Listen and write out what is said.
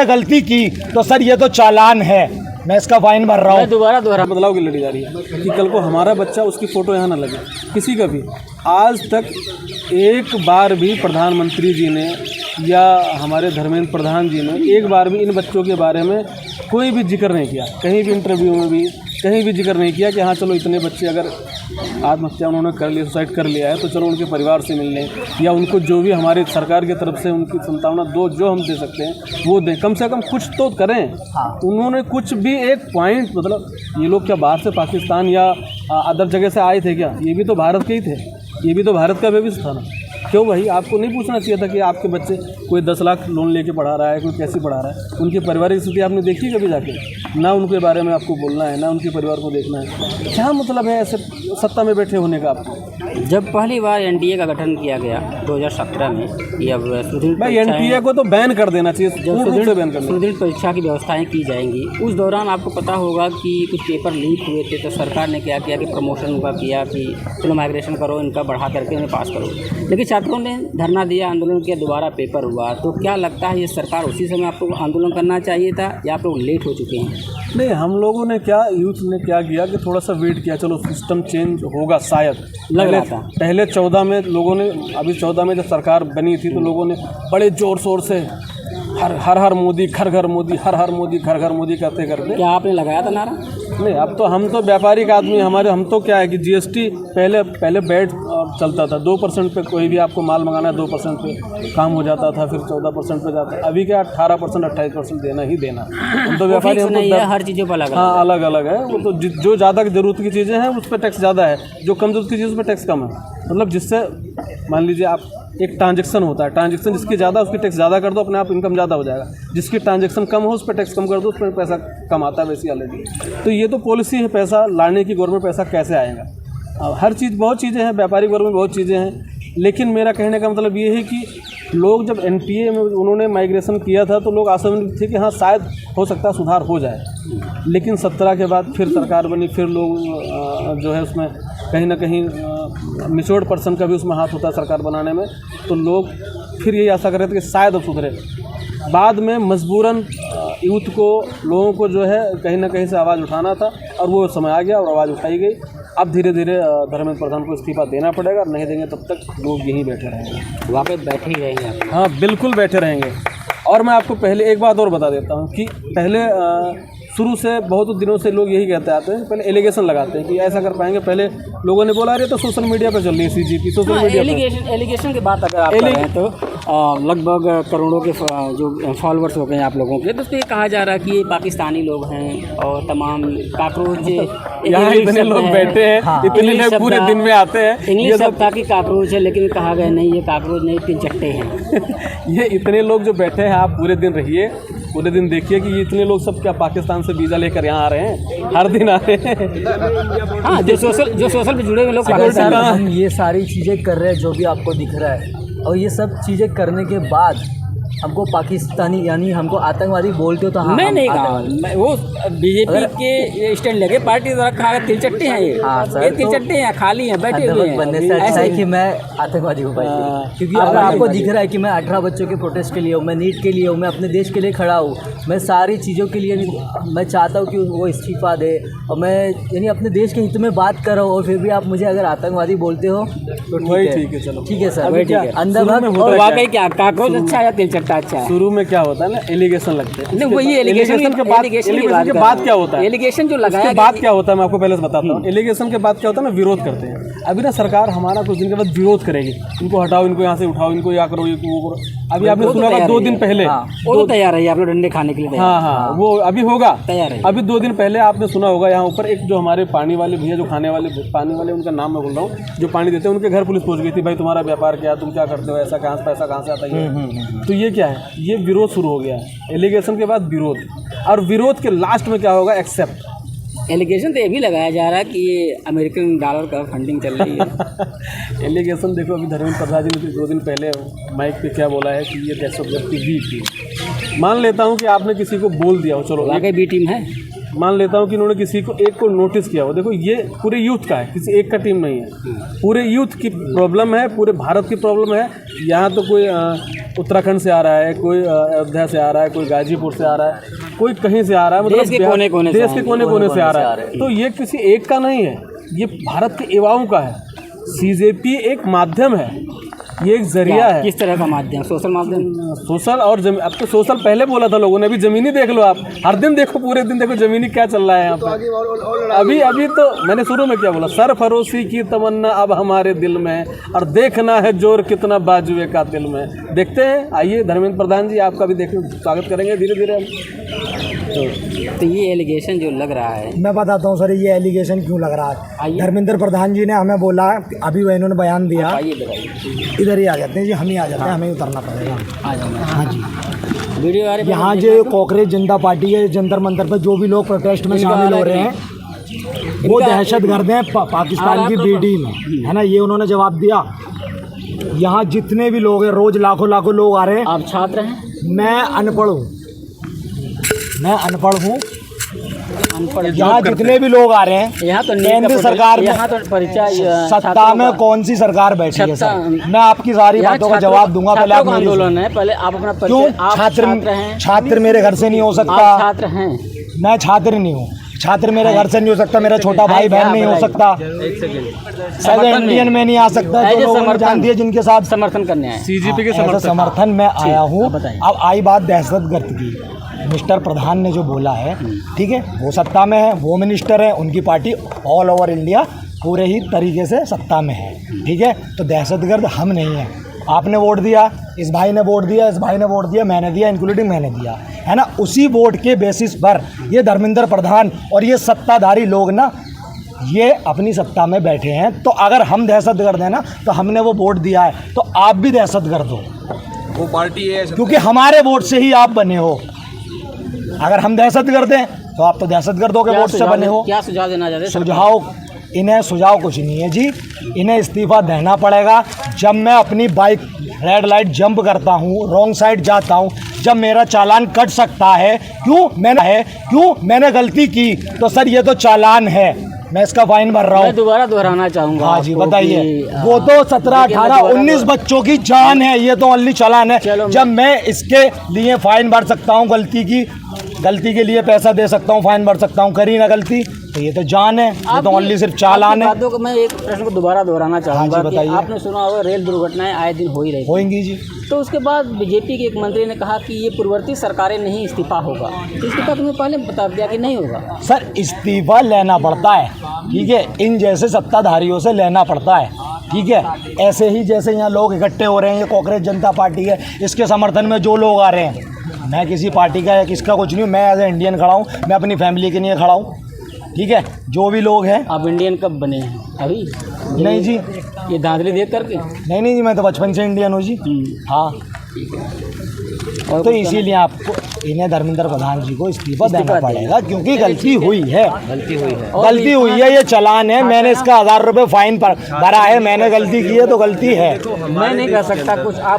गलती की तो सर ये तो चालान है, मैं इसका फाइन भर रहा हूँ। दोबारा बदलाव की लड़ी जा रही है कि कल को हमारा बच्चा उसकी फ़ोटो यहाँ ना लगे, किसी का भी। आज तक एक बार भी प्रधानमंत्री जी ने या हमारे धर्मेंद्र प्रधान जी ने एक बार भी इन बच्चों के बारे में कोई भी जिक्र नहीं किया, कहीं भी इंटरव्यू में भी कहीं भी जिक्र नहीं किया कि हाँ चलो इतने बच्चे अगर आत्महत्या उन्होंने कर लिया, सुसाइड कर लिया है, तो चलो उनके परिवार से मिलने या उनको जो भी हमारी सरकार की तरफ से उनकी संतावना दो जो हम दे सकते हैं वो दें, कम से कम कुछ तो करें। उन्होंने कुछ भी एक पॉइंट, मतलब ये लोग क्या बाहर से पाकिस्तान या अदर जगह से आए थे क्या? ये भी तो भारत के ही थे, ये भी तो भारत का भविष्य था ना। क्यों भाई आपको नहीं पूछना चाहिए था कि आपके बच्चे कोई 10 लाख लोन लेके पढ़ा रहा है, कोई कैसे पढ़ा रहा है? उनकी पारिवारिक स्थिति आपने देखी कभी जाके? ना उनके बारे में आपको बोलना है, ना उनके परिवार को देखना है। क्या मतलब है ऐसे सत्ता में बैठे होने का आपको? जब पहली बार एनडीए का गठन किया गया 2017 में, ये अब भाई एनडीए को तो बैन कर देना चाहिए, पूर्ण रूप से बैन करना। सुदृढ़ परीक्षा की व्यवस्थाएं की जाएंगी। उस दौरान आपको पता होगा कि कुछ पेपर लीक हुए थे, तो सरकार ने क्या किया कि प्रमोशन का किया कि चलो माइग्रेशन करो, इनका बढ़ा करके इन्हें पास करो। लेकिन छात्रों ने धरना दिया, आंदोलन किया, दोबारा पेपर हुआ। तो क्या लगता है ये सरकार उसी समय आपको आंदोलन करना चाहिए था या आप लोग लेट हो चुके हैं? नहीं, हम लोगों ने क्या, यूथ ने क्या किया कि थोड़ा सा वेट किया, चलो सिस्टम चेंज होगा शायद। लग रहा था पहले 14 में लोगों ने, अभी 14 में जब सरकार बनी थी तो लोगों ने बड़े ज़ोर शोर से हर मोदी, घर घर मोदी, हर मोदी, घर घर मोदी करते करते। क्या आपने लगाया था नारा? नहीं, अब तो हम तो व्यापारिक आदमी, हमारे हम तो क्या है कि जीएसटी पहले बैठ चलता था 2% पे, कोई भी आपको माल मंगाना है 2% पे काम हो जाता था, फिर 14% पे जाता। अभी क्या 18% 28% देना ही देना। हम तो व्यापारी, हम तो हर चीज़ों पर अलग, हाँ अलग अलग है। वो तो जो ज़्यादा ज़रूरत की चीज़ें हैं उस पर टैक्स ज़्यादा है, जो कम ज़रूरत की चीज़ उस पर टैक्स कम है। मतलब जिससे मान लीजिए आप एक ट्रांजैक्शन होता है, ट्रांजैक्शन जिसकी ज़्यादा उसकी टैक्स ज़्यादा कर दो, अपने आप इनकम ज़्यादा हो जाएगा। जिसकी ट्रांजैक्शन कम हो उस पर टैक्स कम कर दो, उस पर पैसा कम आता है वैसी ऑलरेडी। तो ये तो पॉलिसी है, पैसा लाने की गवर्नमेंट, पैसा कैसे आएगा? हर चीज़, बहुत चीज़ें हैं, व्यापारिक वर्ग में बहुत चीज़ें हैं। लेकिन मेरा कहने का मतलब ये है कि लोग जब एनटीए में उन्होंने माइग्रेशन किया था तो लोग आशावादी थे कि हाँ शायद हो सकता है सुधार हो जाए। लेकिन 17 के बाद फिर सरकार बनी, फिर लोग जो है उसमें कहीं ना कहीं मिचोड़ पर्सन का भी उसमें हाथ होता है सरकार बनाने में। तो लोग फिर यही आशा कर रहे थे कि शायद अब सुधरे। बाद में मजबूरन यूथ को, लोगों को जो है कहीं ना कहीं से आवाज़ उठाना था और वो समय आ गया और आवाज़ उठाई गई। अब धीरे धीरे धर्मेंद्र प्रधान को इस्तीफा देना पड़ेगा, नहीं देंगे तब तक लोग यहीं बैठे रहेंगे। वहाँ पे बैठे ही रहेंगे? हाँ बिल्कुल बैठे रहेंगे। और मैं आपको पहले एक बात और बता देता हूँ कि पहले शुरू से बहुत दिनों से लोग यही कहते आते हैं, पहले एलिगेशन लगाते हैं कि ऐसा कर पाएंगे। पहले लोगों ने बोला अरे तो सोशल मीडिया पे चल रही है सीजीपी, सोशल मीडिया पे। एलिगेशन की बात अगर आप कर रहे हैं तो लगभग करोड़ों के जो फॉलोअर्स हो गए हैं आप लोगों के, तो ये कहा जा रहा है कि ये पाकिस्तानी लोग हैं और तमाम काकरोच यहाँ इतने लोग बैठे हैं। हाँ, इतने लोग पूरे दिन में आते हैं। इंग्लिश शब्द था कि काकरोच है, लेकिन कहा गया नहीं ये काकरोच नहीं, 3 चट्टे हैं। ये इतने लोग जो बैठे हैं, आप पूरे दिन रहिए, पूरे दिन देखिए कि ये इतने लोग सब क्या पाकिस्तान से वीज़ा लेकर यहाँ आ रहे हैं, हर दिन आ रहे हैं। हाँ, जो सोशल पे जुड़े हुए लोग हम ये सारी चीज़ें कर रहे हैं जो भी आपको दिख रहा है, और ये सब चीज़ें करने के बाद हमको पाकिस्तानी यानी हमको आतंकवादी बोलते हो तो हाँ, मैं नहीं कहा, वो बीजेपी के स्टैंड लगे, पार्टी द्वारा कहा तिलचट्टे हैं ये तिलचट्टे हैं, खाली हैं, बैठे हुए हैं। बनने से अच्छा है कि मैं आतंकवादी हूँ भाई, क्योंकि अगर आपको दिख रहा है कि मैं 18 बच्चों के प्रोटेस्ट के लिए हूँ, मैं नीट के लिए हूँ, मैं अपने देश के लिए खड़ा हूँ, मैं सारी चीज़ों के लिए मैं चाहता हूँ कि वो इस्तीफा दे, और मैं यानी अपने देश के हित में बात कर रहा हूँ, और फिर भी आप मुझे अगर आतंकवादी बोलते हो तो ठीक है, चलो ठीक है सर, ठीक है। अंदर वाकई क्या काकरोच अच्छा है या तिलचट्टा अच्छा है? शुरू में क्या होता है ना, एलिगेशन लगते हैं। नहीं, वही एलिगेशन के बाद क्या होता है, एलिगेशन जो लगाया उसके बाद क्या होता है मैं आपको पहले से बताता हूँ। एलिगेशन के बाद क्या होता है ना, विरोध करते हैं। अभी ना सरकार हमारा कुछ दिन के बाद विरोध करेगी, इनको हटाओ, इनको यहाँ से उठाओ, इनको या करो, वो करो। अभी आपने सुना होगा 2 दिन पहले वो तो तैयार है, आप लोग डंडे खाने के लिए। हाँ, वो अभी होगा तैयार है। अभी 2 दिन पहले आपने सुना होगा यहाँ ऊपर एक जो हमारे पानी वाले भैया, जो खाने वाले पानी वाले, उनका नाम मैं बोल रहा हूँ, जो पानी देते हैं, उनके घर पुलिस पहुँच गई थी। भाई तुम्हारा व्यापार क्या, तुम क्या करते हो, ऐसा कहाँ से पैसा कहाँ से आता है? तो ये क्या है, ये विरोध शुरू हो गया है। एलिगेशन के बाद विरोध, और विरोध के लास्ट में क्या होगा, एक्सेप्ट। एलिगेशन तो ये भी लगाया जा रहा है कि ये अमेरिकन डॉलर का फंडिंग चल रही है। एलिगेशन देखो, अभी धर्मेंद्र प्रधान जी ने 2 दिन पहले माइक पे क्या बोला है कि ये देशभक्ति वीक थी। मान लेता हूँ कि आपने किसी को बोल दिया हो, चलो आगे बी टीम है। मान लेता हूँ कि इन्होंने किसी को एक को नोटिस किया हो, देखो ये पूरे यूथ का है, किसी एक का टीम नहीं है, पूरे यूथ की प्रॉब्लम है, पूरे भारत की प्रॉब्लम है। यहाँ तो कोई उत्तराखंड से आ रहा है, कोई अयोध्या से आ रहा है, कोई गाजीपुर से आ रहा है, कोई कहीं से आ रहा है, मतलब देश के कोने-कोने देश के कोने-कोने से आ रहा है। तो ये किसी एक का नहीं है, ये भारत के युवाओं का है। CJP एक माध्यम है, ये एक जरिया है। किस तरह का माध्यम? सोशल माध्यम? सोशल और अब तो सोशल पहले बोला था लोगों ने, अभी जमीनी देख लो आप, हर दिन देखो, पूरे दिन देखो जमीनी क्या चल रहा है यहाँ पे। अभी तो मैंने शुरू में क्या बोला, सरफरोशी की तमन्ना अब हमारे दिल में, और देखना है जोर कितना बाजुए का दिल में। देखते हैं, आइए धर्मेंद्र प्रधान जी, आपका भी देखने स्वागत करेंगे धीरे धीरे हम। तो ये एलिगेशन जो लग रहा है, मैं बताता हूँ सर ये एलिगेशन क्यों लग रहा है। धर्मेंद्र प्रधान जी ने हमें बोला, अभी वो इन्होंने बयान दिया, बताइए। इधर ही आ जाते हैं जी, हम ही आ जाते हैं, हमें ही उतरना पड़ेगा। आ जाओ। हाँ जी, वीडियो आ रही है। यहाँ जो कांग्रेस जनता पार्टी है, जंतर मंतर पर जो भी लोग प्रोटेस्ट में शामिल हो रहे हैं, वो दहशतगर्द हैं पाकिस्तान की बी टीम है ना, ये उन्होंने जवाब दिया। यहाँ जितने भी लोग हैं, रोज लाखों लाखों लोग आ रहे हैं। आप छात्र हैं? मैं अनपढ़ हूँ, मैं अनपढ़ हूँ। यहाँ जितने भी लोग आ रहे हैं, यहाँ तो केंद्र सरकार में, यहाँ तो परिचय सत्ता में कौन सी सरकार बैठी है सर? मैं आपकी सारी बातों का जवाब दूंगा। पहले आप आंदोलन है, पहले आप अपना क्यों छात्र मेरे घर से नहीं हो सकता? छात्र हैं? मैं छात्र नहीं हूँ, छात्र मेरे घर से नहीं हो सकता, मेरा छोटा भाई बहन नहीं हो सकता, इंडियन में नहीं आ सकता, जो लोग जानती है जिनके साथ समर्थन करने आए CJP के समर्थन में आया हूँ। अब आई बात दहशतगर्द की, मिस्टर प्रधान ने जो बोला है, ठीक है, वो सत्ता में है, वो मिनिस्टर है, उनकी पार्टी ऑल ओवर इंडिया पूरे ही तरीके से सत्ता में है, ठीक है। तो दहशतगर्द हम नहीं हैं। आपने वोट दिया, इस भाई ने वोट दिया, इस भाई ने वोट दिया, मैंने दिया, इंक्लूडिंग मैंने दिया, है ना। उसी वोट के बेसिस पर ये धर्मेंद्र प्रधान और ये सत्ताधारी लोग ना, ये अपनी सत्ता में बैठे हैं। तो अगर हम दहशतगर्द हैं ना, तो हमने वो वोट दिया है, तो आप भी दहशतगर्द हो, वो पार्टी है, क्योंकि हमारे वोट से ही आप बने हो। अगर हम दहशतगर्द हैं तो आप तो दहशतगर्दों के वोट से बने हो। क्या सुझाव देना चाहते हैं? सुझाव, इन्हें सुझाव कुछ नहीं है जी, इन्हें इस्तीफा देना पड़ेगा। जब मैं अपनी बाइक रेड लाइट जंप करता हूँ, रॉन्ग साइड जाता हूँ, जब मेरा चालान कट सकता है, क्यों मैंने गलती की, तो सर ये तो चालान है, मैं इसका फाइन भर रहा हूँ। मैं दोबारा दोहराना चाहूँगा। हाँ जी बताइए। वो तो 17, 18, 19 बच्चों की जान है, ये तो ओनली चालान है। जब मैं इसके लिए फाइन भर सकता हूँ, गलती के लिए पैसा दे सकता हूँ, फाइन भर सकता हूँ, करी ना गलती, तो ये तो जान है, ये तो ओनली सिर्फ चालान है। बातों को मैं एक प्रश्न को दोबारा दोहराना चाहूँगा कि आपने सुना होगा रेल दुर्घटनाएं आए दिन हो ही रही होंगी जी। तो उसके बाद बीजेपी के एक मंत्री ने कहा कि ये पूर्ववर्ती सरकारें नहीं इस्तीफा होगा, तो इस्तीफा तुम्हें पहले बता दिया कि नहीं होगा। सर इस्तीफा लेना पड़ता है, ठीक है, इन जैसे सत्ताधारियों से लेना पड़ता है, ठीक है। ऐसे ही जैसे यहाँ लोग इकट्ठे हो रहे हैं, ये कांग्रेस जनता पार्टी है, इसके समर्थन में जो लोग आ रहे हैं, मैं किसी पार्टी का या किसका कुछ नहीं हूँ, मैं एज ए इंडियन खड़ा हूँ, मैं अपनी फैमिली के लिए खड़ा हूँ, ठीक है। जो भी लोग हैं। आप इंडियन कब बने हैं? अभी? नहीं जी, ये धांधली देख करके? नहीं जी, मैं तो बचपन से इंडियन हूँ जी। हाँ, तो इसीलिए आपको इन्हें धर्मेंद्र प्रधान जी को इस्तीफा देना पड़ेगा, क्योंकि गलती हुई है, गलती हुई है, ये चालान है, मैंने इसका 1000 रुपये फाइन भरा है, मैंने गलती की है तो गलती है। मैं नहीं कर सकता कुछ। आप